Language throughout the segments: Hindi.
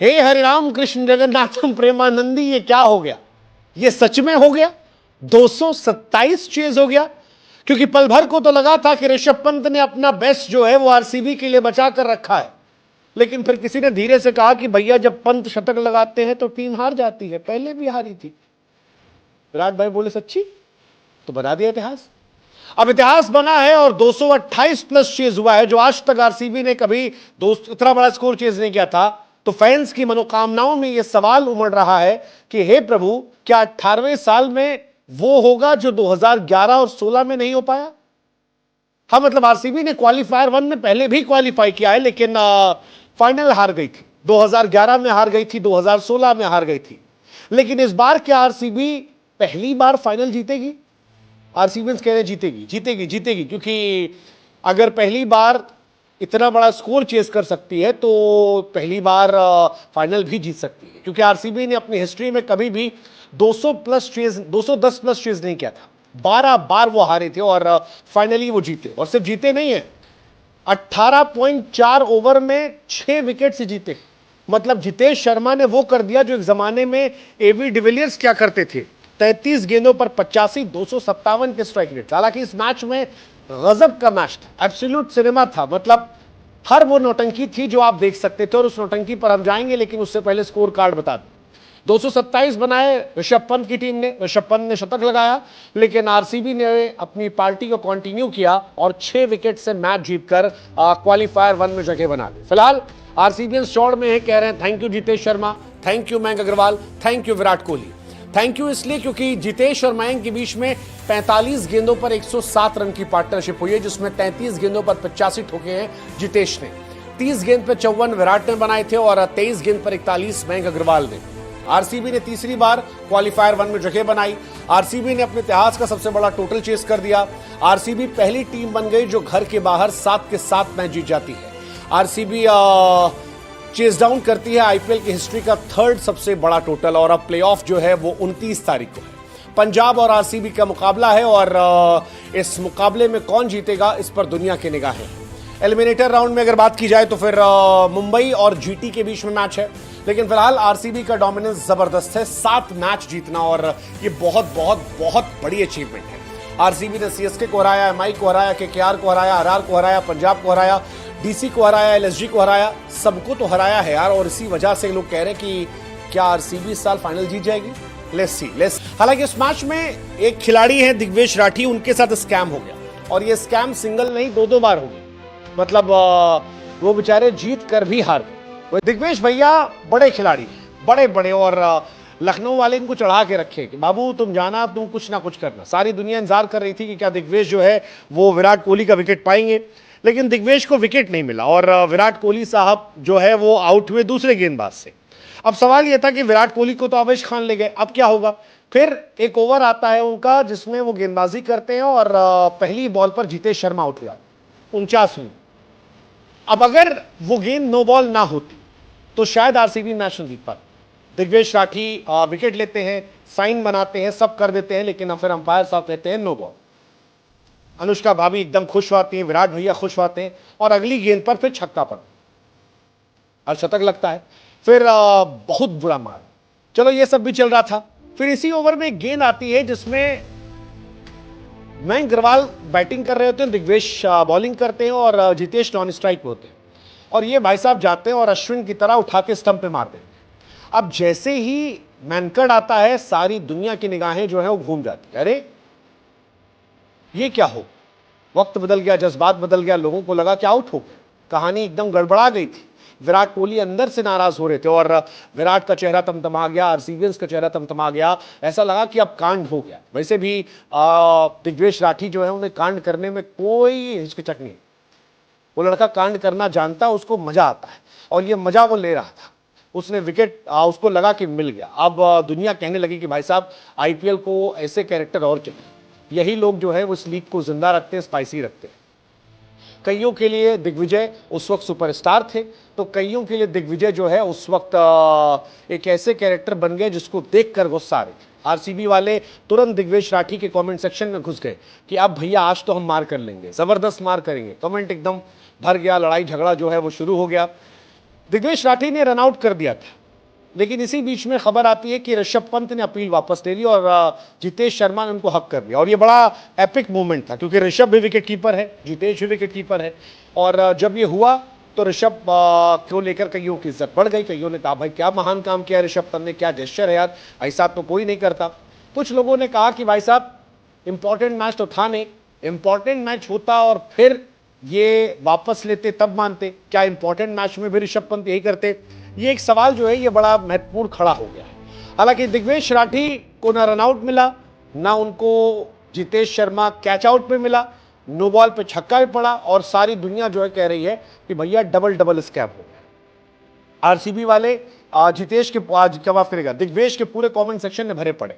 हे हरिराम कृष्ण जगन्नाथम प्रेमानंदी, ये क्या हो गया? ये सच में हो गया? 227 चेज हो गया। क्योंकि पल भर को तो लगा था कि ऋषभ पंत ने अपना बेस्ट जो है वो आरसीबी के लिए बचा कर रखा है, लेकिन फिर किसी ने धीरे से कहा कि भैया जब पंत शतक लगाते हैं तो टीम हार जाती है, पहले भी हारी थी। विराट भाई बोले सच्ची? तो बना दिया इतिहास। अब इतिहास बना है और 228 प्लस चेज हुआ है, जो आज तक आरसीबी ने कभी इतना बड़ा स्कोर चेज नहीं किया था। तो फैंस की मनोकामनाओं में यह सवाल उमड़ रहा है कि हे प्रभु, क्या 18वें साल में वो होगा जो 2011 और 16 में नहीं हो पाया? हाँ, मतलब आरसीबी ने क्वालिफायर 1 में पहले भी क्वालिफाई किया है, लेकिन फाइनल हार गई थी। 2011 में हार गई थी, 2016 में हार गई थी। लेकिन इस बार क्या आरसीबी पहली बार फाइनल जीतेगी? आरसीबी कह रहे जीतेगी जीतेगी जीतेगी, क्योंकि अगर पहली बार इतना बड़ा स्कोर चेस कर सकती है तो पहली बार फाइनल भी जीत सकती है। क्योंकि आरसीबी ने अपनी हिस्ट्री में कभी भी 200 प्लस चेज 210 प्लस चेज नहीं किया था। 12 बार वो हारे थे और फाइनली वो जीते। और सिर्फ जीते नहीं है, 18.4 ओवर में 6 विकेट से जीते। मतलब जितेश शर्मा ने वो कर दिया जो एक जमाने में एवी डिविलियर्स क्या करते थे। 33 गेंदों पर 85, 257 के स्ट्राइक रेट। हालांकि इस मैच में गजब का मैच था, एब्सोल्यूट सिनेमा था। मतलब हर वो नौटंकी थी जो आप देख सकते थे, और उस नौटंकी पर हम जाएंगे, लेकिन उससे पहले स्कोर कार्ड बता दें। 227 बनाए ऋषभ पंत की टीम ने, ऋषभ पंत ने शतक लगाया, लेकिन आरसीबी ने अपनी पार्टी को कंटिन्यू किया और 6 विकेट से मैच जीतकर क्वालिफायर 1 में जगह बना ली। फिलहाल आरसीबी चौड़ में है, कह रहे हैं thank you Jitesh Sharma, thank you Mayank Agarwal, thank you Virat Kohli. Thank you इसलिए क्योंकि जितेश और मयंक के बीच में 45 गेंदों पर 107 रन की पार्टनरशिप हुई है, जिसमें 33 गेंदों पर 85 ठोके हैं जितेश ने, 30 गेंद पर 54 विराट ने बनाए थे और 23 गेंद पर 41 मयंक अग्रवाल ने। आरसीबी ने तीसरी बार क्वालिफायर 1 में जगह बनाई। आरसीबी ने अपने इतिहास का सबसे बड़ा टोटल चेस कर दिया। आरसीबी पहली टीम बन गई जो घर के बाहर 7 के 7 मैच जीत जाती है। आरसीबी चेस डाउन करती है आईपीएल की हिस्ट्री का 3rd सबसे बड़ा टोटल, और अब प्लेऑफ जो है वो 29 तारीख को है। पंजाब और आरसीबी का मुकाबला है और इस मुकाबले में कौन जीतेगा इस पर दुनिया की निगाहें हैं। एलिमिनेटर राउंड में अगर बात की जाए तो फिर मुंबई और जीटी के बीच में मैच है, लेकिन फिलहाल आरसीबी का डोमिनेंस जबरदस्त है। 7 मैच जीतना और ये बहुत बहुत बहुत बड़ी अचीवमेंट है। आरसीबी ने सीएसके को हराया, एमआई को हराया, केकेआर को हराया, आरआर को हराया, पंजाब को हराया, डीसी को हराया, एलएसजी को हराया, सबको तो हराया है यार। और इसी वजह से लोग कह रहे हैं कि क्या आरसीबी इस साल फाइनल जीत जाएगी? Let's see. हालांकि इस मैच में एक खिलाड़ी है दिग्वेश राठी, उनके साथ स्कैम हो गया, और ये स्कैम सिंगल नहीं 2-2 बार हो गया। मतलब वो बेचारे जीत कर भी हार गए। दिग्वेश भैया बड़े खिलाड़ी, बड़े बड़े, और लखनऊ वाले इनको चढ़ा के रखे कि बाबू तुम जाना, तुम कुछ ना कुछ करना। सारी दुनिया इंतजार कर रही थी कि क्या दिग्वेश जो है वो विराट कोहली का विकेट पाएंगे, लेकिन दिग्वेश को विकेट नहीं मिला और विराट कोहली साहब जो है वो आउट हुए दूसरे गेंदबाज से। अब सवाल यह था कि विराट कोहली को तो आवेश खान ले गए, अब क्या होगा? फिर एक ओवर आता है उनका जिसमें वो गेंदबाजी करते हैं और पहली बॉल पर जितेश शर्मा आउट हुआ 49वें। अब अगर वो गेंद नो बॉल ना होती तो शायद आरसीबी मैच नहीं जीत पाती। दिग्वेश राठी विकेट लेते हैं, साइन बनाते हैं, सब कर देते हैं, लेकिन फिर अंपायर साहब कहते हैं नो बॉल। अनुष्का भाभी एकदम खुश होती हैं, विराट भैया खुश होते हैं, और अगली गेंद पर फिर छक्का पर और शतक लगता है। फिर बहुत बुरा मार। चलो ये सब भी चल रहा था, फिर इसी ओवर में एक गेंद आती है जिसमें मयंक अग्रवाल बैटिंग कर रहे होते हैं, दिग्वेश बॉलिंग करते हैं और जितेश नॉन स्ट्राइक पे होते हैं, और ये भाई साहब जाते हैं और अश्विन की तरह उठा के स्टंप पे मारते हैं। अब जैसे ही मैनकड़ आता है, सारी दुनिया की निगाहें जो है वो घूम जाती है, अरे ये क्या हो? वक्त बदल गया, जज्बात बदल गया, लोगों को लगा कि आउट हो गया, कहानी एकदम गड़बड़ा गई थी। विराट कोहली अंदर से नाराज हो रहे थे और विराट का चेहरा तमतमा गया, आरसीबियंस का चेहरा तमतमा गया। ऐसा लगा कि अब कांड हो गया। वैसे भी दिग्वेश राठी जो है उन्हें कांड करने में कोई हिचकिचाहट नहीं, वो लड़का कांड करना जानता, उसको मजा आता है, और ये मजा वो ले रहा था। उसने विकेट उसको लगा कि मिल गया। अब दुनिया कहने लगी कि भाई साहब आईपीएल को ऐसे कैरेक्टर और चाहिए, यही लोग जो है वो इस लीग को जिंदा रखते हैं, स्पाइसी रखते हैं। कईयों के लिए दिग्विजय उस वक्त सुपरस्टार थे, तो कईयों के लिए दिग्विजय जो है उस वक्त एक ऐसे कैरेक्टर बन गए जिसको देखकर गुस्सा आ रहे थे। आरसीबी वाले तुरंत दिग्वेश राठी के कमेंट सेक्शन में घुस गए कि अब भैया आज तो हम मार कर लेंगे, जबरदस्त मार करेंगे। कमेंट एकदम भर गया, लड़ाई झगड़ा जो है वो शुरू हो गया। दिग्वेश राठी ने रन आउट कर दिया था, लेकिन इसी बीच में खबर आती है कि ऋषभ पंत ने अपील वापस ले ली और जितेश शर्मा ने उनको हक कर दिया। और ये बड़ा एपिक मोमेंट था, क्योंकि ऋषभ भी विकेट कीपर है, जितेश भी विकेट कीपर है। और जब ये हुआ तो ऋषभ को लेकर कईयों की इज्जत बढ़ गई। कईयों ने कहा भाई क्या महान काम किया ऋषभ पंत ने, क्या जेस्चर है यार, ऐसा तो कोई नहीं करता। कुछ लोगों ने कहा कि भाई साहब इंपॉर्टेंट मैच तो था नहीं, इंपॉर्टेंट मैच होता और फिर ये वापस लेते तब मानते, क्या इंपॉर्टेंट मैच में भी ऋषभ पंत यही करते? ये एक सवाल जो है ये बड़ा महत्वपूर्ण खड़ा हो गया है। हालांकि दिग्वेश राठी को ना रन आउट मिला, ना उनको जितेश शर्मा कैच आउट पे मिला, नो बॉल पे छक्का भी पड़ा और सारी दुनिया जो है कह रही है कि भैया डबल डबल स्कैम हो गया। आरसीबी वाले जितेश के आज क्या करेगा, दिग्वेश के पूरे कमेंट सेक्शन में भरे पड़े।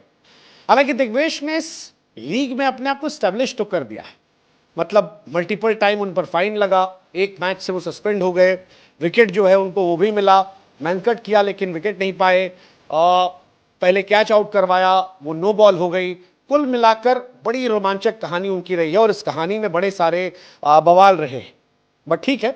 हालांकि दिग्वेश ने इस लीग में अपने आप को स्टैब्लिश तो कर दिया है, मतलब मल्टीपल टाइम उन पर फाइन लगा, एक मैच से वो सस्पेंड हो गए, विकेट जो है उनको वो भी मिला, मैनकट किया लेकिन विकेट नहीं पाए, पहले कैच आउट करवाया, वो नो बॉल हो गई। कुल मिलाकर बड़ी रोमांचक कहानी उनकी रही है और इस कहानी में बड़े सारे बवाल रहे। बट ठीक है,